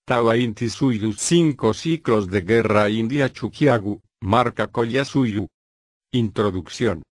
Tawa Inti Suyu 5 ciclos de guerra India Chukyagu, marca Koyasuyu. Introducción.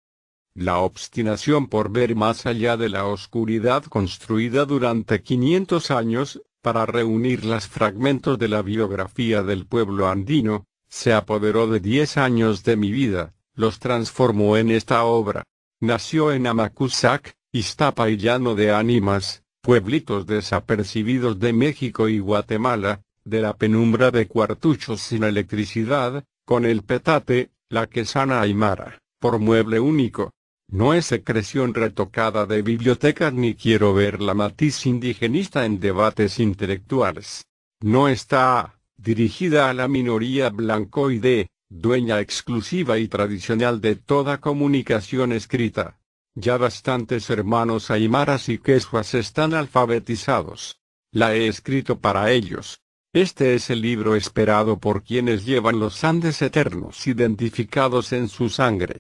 La obstinación por ver más allá de la oscuridad construida durante 500 años, para reunir los fragmentos de la biografía del pueblo andino, se apoderó de 10 años de mi vida, los transformó en esta obra. Nació en Amacuzac, Iztapa y Llano de Ánimas, pueblitos desapercibidos de México y Guatemala, de la penumbra de cuartuchos sin electricidad, con el petate, la quesana aymara, por mueble único. No es secreción retocada de bibliotecas ni quiero ver la matiz indigenista en debates intelectuales. No está dirigida a la minoría blancoide, dueña exclusiva y tradicional de toda comunicación escrita. Ya bastantes hermanos aymaras y quechuas están alfabetizados. La he escrito para ellos. Este es el libro esperado por quienes llevan los Andes eternos identificados en su sangre.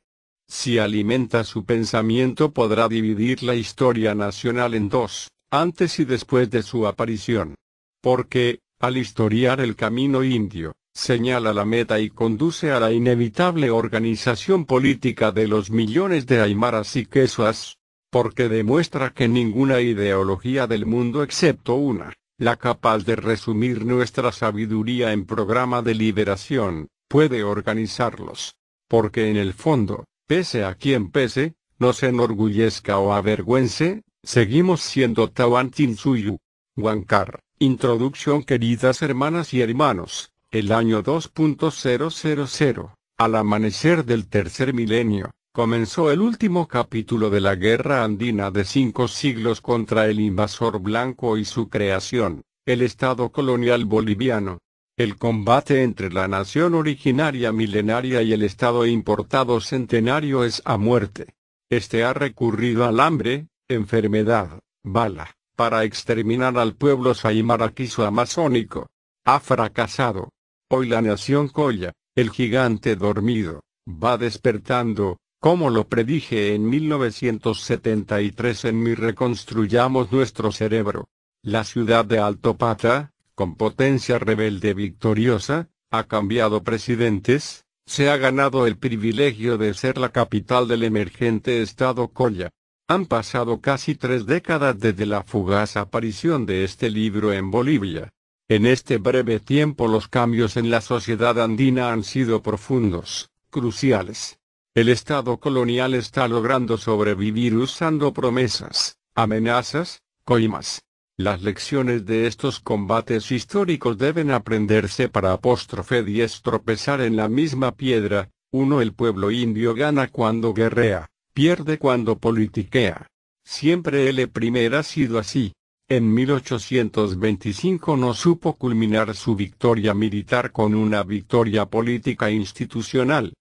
Si alimenta su pensamiento podrá dividir la historia nacional en dos, antes y después de su aparición. Porque, al historiar el camino indio, señala la meta y conduce a la inevitable organización política de los millones de aymaras y quechuas. Porque demuestra que ninguna ideología del mundo excepto una, la capaz de resumir nuestra sabiduría en programa de liberación, puede organizarlos. Porque en el fondo, pese a quien pese, nos enorgullezca o avergüence, seguimos siendo Tawantinsuyu. Huancar. Introducción. Queridas hermanas y hermanos, el año 2.000, al amanecer del tercer milenio, comenzó el último capítulo de la guerra andina de 5 siglos contra el invasor blanco y su creación, el Estado colonial boliviano. El combate entre la nación originaria milenaria y el Estado importado centenario es a muerte. Este ha recurrido al hambre, enfermedad, bala, para exterminar al pueblo saimaraquizo amazónico. Ha fracasado. Hoy la nación Colla, el gigante dormido, va despertando, como lo predije en 1973 en mi Reconstruyamos nuestro cerebro. La ciudad de Alto Pata, con potencia rebelde victoriosa, ha cambiado presidentes, se ha ganado el privilegio de ser la capital del emergente estado Colla. Han pasado casi 3 décadas desde la fugaz aparición de este libro en Bolivia. En este breve tiempo los cambios en la sociedad andina han sido profundos, cruciales. El estado colonial está logrando sobrevivir usando promesas, amenazas, coimas. Las lecciones de estos combates históricos deben aprenderse para apóstrofe 10 tropezar en la misma piedra. 1. El pueblo indio gana cuando guerrea, pierde cuando politiquea. Siempre el primer ha sido así. En 1825 no supo culminar su victoria militar con una victoria política institucional.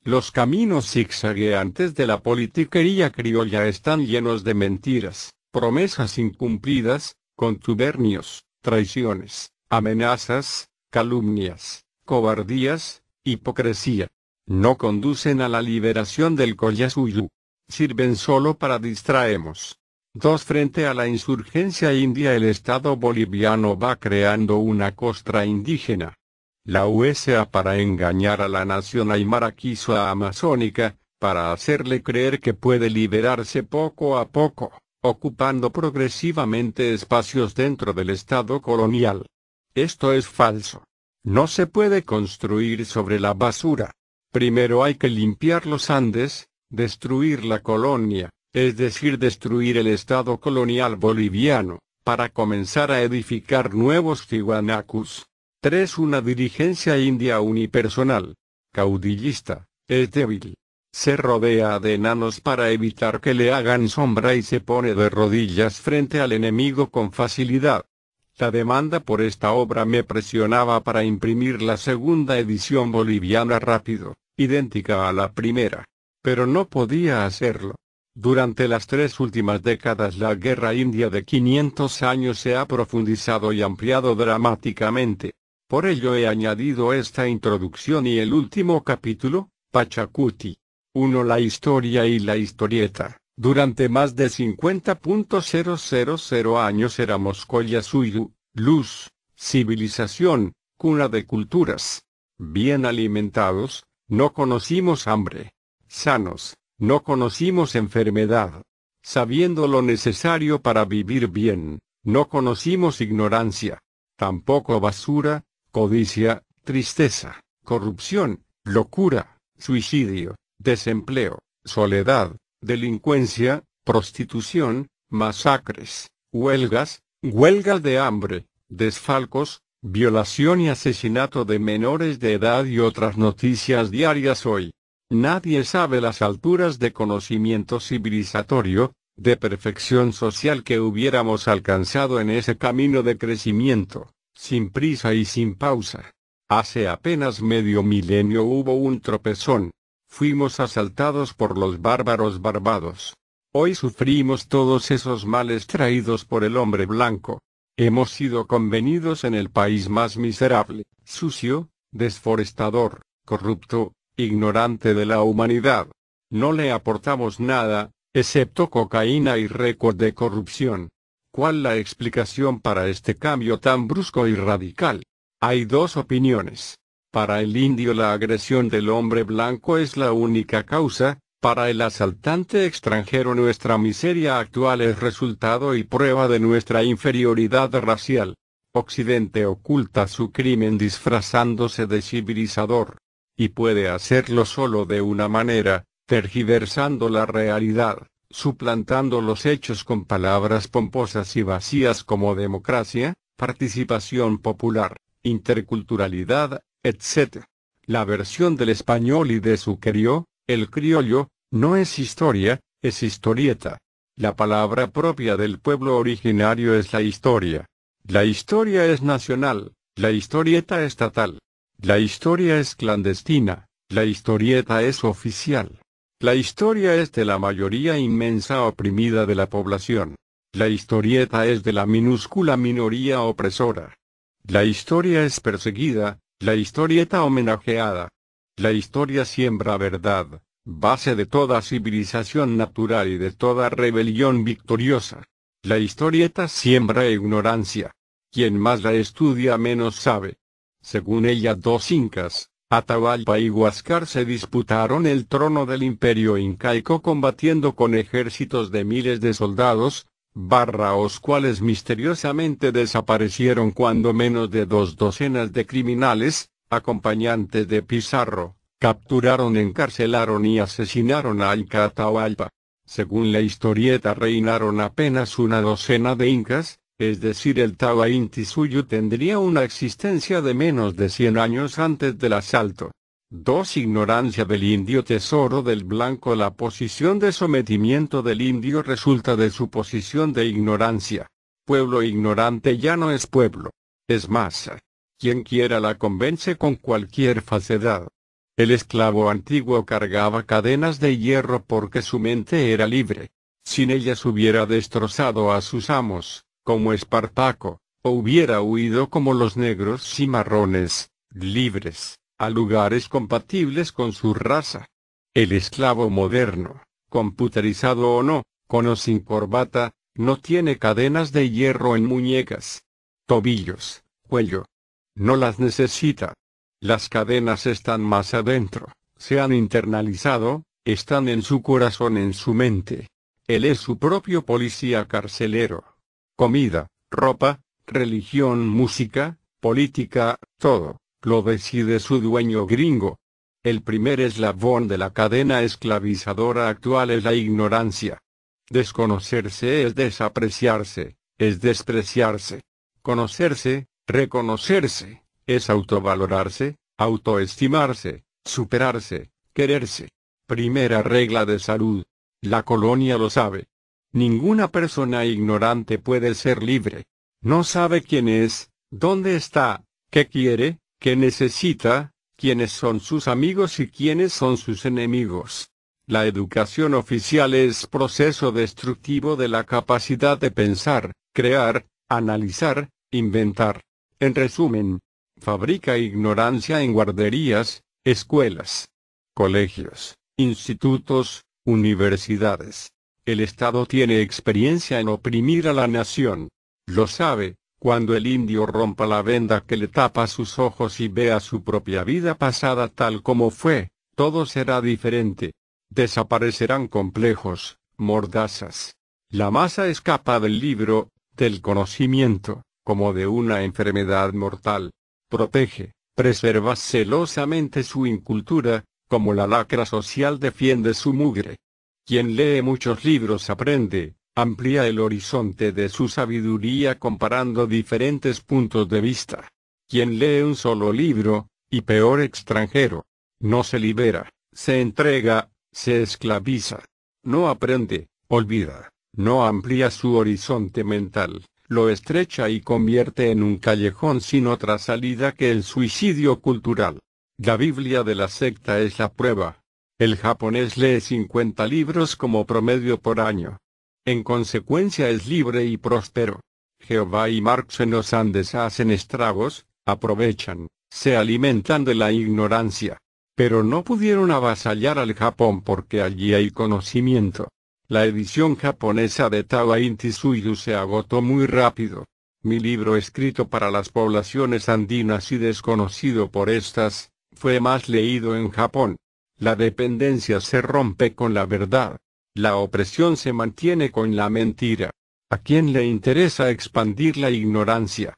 Los caminos zigzagueantes de la politiquería criolla están llenos de mentiras, promesas incumplidas, contubernios, traiciones, amenazas, calumnias, cobardías, hipocresía. No conducen a la liberación del Collasuyu. Sirven solo para distraernos. 2. Frente a la insurgencia india el Estado boliviano va creando una costra indígena. La USA para engañar a la nación aymaraquizo amazónica, para hacerle creer que puede liberarse poco a poco, ocupando progresivamente espacios dentro del Estado colonial. Esto es falso. No se puede construir sobre la basura. Primero hay que limpiar los Andes, destruir la colonia, es decir destruir el Estado colonial boliviano, para comenzar a edificar nuevos Tiwanakus. 3. Una dirigencia india unipersonal, caudillista, es débil. Se rodea de enanos para evitar que le hagan sombra y se pone de rodillas frente al enemigo con facilidad. La demanda por esta obra me presionaba para imprimir la segunda edición boliviana rápido, idéntica a la primera. Pero no podía hacerlo. Durante las 3 últimas décadas la guerra india de 500 años se ha profundizado y ampliado dramáticamente. Por ello he añadido esta introducción y el último capítulo, Pachacuti. 1. La historia y la historieta. Durante más de 50.000 años éramos Collasuyu, luz, Civilización, cuna de culturas. Bien alimentados, no conocimos hambre. Sanos, no conocimos enfermedad. Sabiendo lo necesario para vivir bien, no conocimos ignorancia. Tampoco basura, codicia, tristeza, corrupción, locura, suicidio, desempleo, soledad, delincuencia, prostitución, masacres, huelgas de hambre, desfalcos, violación y asesinato de menores de edad y otras noticias diarias hoy. Nadie sabe las alturas de conocimiento civilizatorio, de perfección social que hubiéramos alcanzado en ese camino de crecimiento, sin prisa y sin pausa. Hace apenas medio milenio hubo un tropezón. Fuimos asaltados por los bárbaros barbados. Hoy sufrimos todos esos males traídos por el hombre blanco. Hemos sido convenidos en el país más miserable, sucio, desforestador, corrupto, ignorante de la humanidad. No le aportamos nada, excepto cocaína y récord de corrupción. ¿Cuál la explicación para este cambio tan brusco y radical? Hay dos opiniones. Para el indio la agresión del hombre blanco es la única causa, para el asaltante extranjero nuestra miseria actual es resultado y prueba de nuestra inferioridad racial. Occidente oculta su crimen disfrazándose de civilizador. Y puede hacerlo solo de una manera, tergiversando la realidad, suplantando los hechos con palabras pomposas y vacías como democracia, participación popular, interculturalidad, etc. La versión del español y de su el criollo, no es historia, es historieta. La palabra propia del pueblo originario es la historia. La historia es nacional, la historieta estatal. La historia es clandestina, la historieta es oficial. La historia es de la mayoría inmensa oprimida de la población. La historieta es de la minúscula minoría opresora. La historia es perseguida, la historieta homenajeada. La historia siembra verdad, base de toda civilización natural y de toda rebelión victoriosa. La historieta siembra ignorancia. Quien más la estudia menos sabe. Según ella, dos incas, Atahualpa y Huáscar, se disputaron el trono del imperio incaico combatiendo con ejércitos de miles de soldados, los cuales misteriosamente desaparecieron cuando menos de 2 docenas de criminales, acompañantes de Pizarro, capturaron, encarcelaron y asesinaron a Inca Atahualpa. Según la historieta reinaron apenas una docena de incas, es decir, el Tahuantinsuyo tendría una existencia de menos de 100 años antes del asalto. 2. Ignorancia del indio, tesoro del blanco. La posición de sometimiento del indio resulta de su posición de ignorancia. Pueblo ignorante ya no es pueblo. Es masa. Quien quiera la convence con cualquier falsedad. El esclavo antiguo cargaba cadenas de hierro porque su mente era libre. Sin ellas hubiera destrozado a sus amos, como Espartaco, o hubiera huido como los negros cimarrones, libres, a lugares compatibles con su raza. El esclavo moderno, computerizado o no, con o sin corbata, no tiene cadenas de hierro en muñecas, tobillos, cuello. No las necesita. Las cadenas están más adentro, se han internalizado, están en su corazón, en su mente. Él es su propio policía carcelero. Comida, ropa, religión, música, política, todo, lo decide su dueño gringo. El primer eslabón de la cadena esclavizadora actual es la ignorancia. Desconocerse es desapreciarse, es despreciarse. Conocerse, reconocerse, es autovalorarse, autoestimarse, superarse, quererse. Primera regla de salud. La colonia lo sabe. Ninguna persona ignorante puede ser libre. No sabe quién es, dónde está, qué quiere, qué necesita, quiénes son sus amigos y quiénes son sus enemigos. La educación oficial es proceso destructivo de la capacidad de pensar, crear, analizar, inventar. En resumen, fabrica ignorancia en guarderías, escuelas, colegios, institutos, universidades. El Estado tiene experiencia en oprimir a la nación. Lo sabe, Cuando el indio rompa la venda que le tapa sus ojos y vea su propia vida pasada tal como fue, todo será diferente. Desaparecerán complejos, mordazas. La masa escapa del libro, del conocimiento, como de una enfermedad mortal. Protege, preserva celosamente su incultura, como la lacra social defiende su mugre. Quien lee muchos libros aprende, amplía el horizonte de su sabiduría comparando diferentes puntos de vista. Quien lee un solo libro, y peor extranjero, no se libera, se entrega, se esclaviza. No aprende, olvida, no amplía su horizonte mental, lo estrecha y convierte en un callejón sin otra salida que el suicidio cultural. La Biblia de la secta es la prueba. El japonés lee 50 libros como promedio por año. En consecuencia es libre y próspero. Jehová y Marx en los Andes hacen estragos, aprovechan, se alimentan de la ignorancia. Pero no pudieron avasallar al Japón porque allí hay conocimiento. La edición japonesa de Tawa Inti Suyu se agotó muy rápido. Mi libro escrito para las poblaciones andinas y desconocido por estas, fue más leído en Japón. La dependencia se rompe con la verdad. La opresión se mantiene con la mentira. ¿A quién le interesa expandir la ignorancia?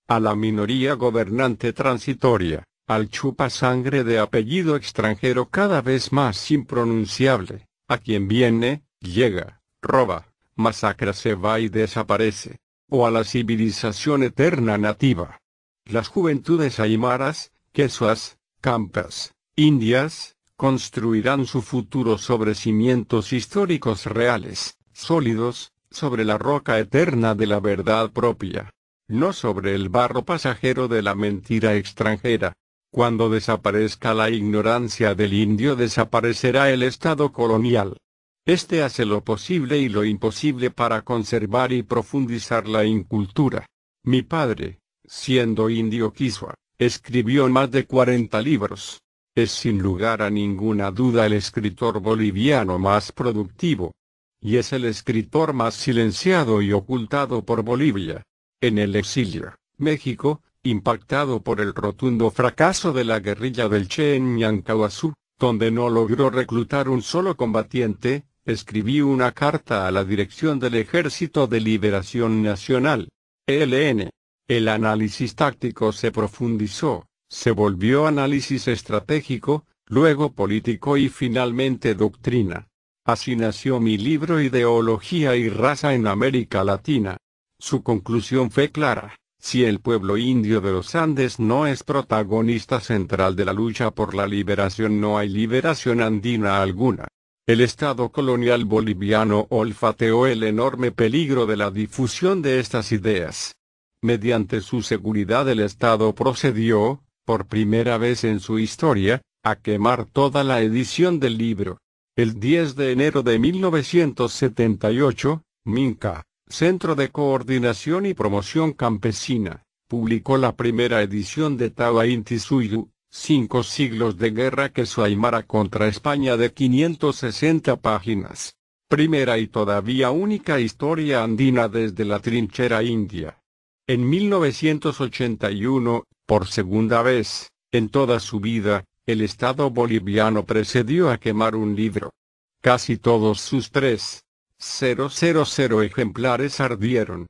A la minoría gobernante transitoria, al chupasangre de apellido extranjero cada vez más impronunciable, a quien viene, llega, roba, masacra, se va y desaparece, o a la civilización eterna nativa. Las juventudes aymaras, quechuas, campas, indias, construirán su futuro sobre cimientos históricos reales, sólidos, sobre la roca eterna de la verdad propia, no sobre el barro pasajero de la mentira extranjera. Cuando desaparezca la ignorancia del indio desaparecerá el Estado colonial. Este hace lo posible y lo imposible para conservar y profundizar la incultura. Mi padre, siendo indio quechua, escribió más de 40 libros. Es sin lugar a ninguna duda el escritor boliviano más productivo. Y es el escritor más silenciado y ocultado por Bolivia. En el exilio, México, impactado por el rotundo fracaso de la guerrilla del Che en Ñancahuazú, donde no logró reclutar un solo combatiente, escribí una carta a la dirección del Ejército de Liberación Nacional, ELN. El análisis táctico se profundizó, se volvió análisis estratégico, luego político y finalmente doctrina. Así nació mi libro Ideología y Raza en América Latina. Su conclusión fue clara: si el pueblo indio de los Andes no es protagonista central de la lucha por la liberación, no hay liberación andina alguna. El Estado colonial boliviano olfateó el enorme peligro de la difusión de estas ideas. Mediante su seguridad el Estado procedió, por primera vez en su historia, a quemar toda la edición del libro. El 10 de enero de 1978, Minca, Centro de Coordinación y Promoción Campesina, publicó la primera edición de Tawa Inti Suyu, 5 siglos de guerra quechua-aymara contra España, de 560 páginas. Primera y todavía única historia andina desde la trinchera india. En 1981, por segunda vez, en toda su vida, el Estado boliviano procedió a quemar un libro. Casi todos sus 3,000 ejemplares ardieron.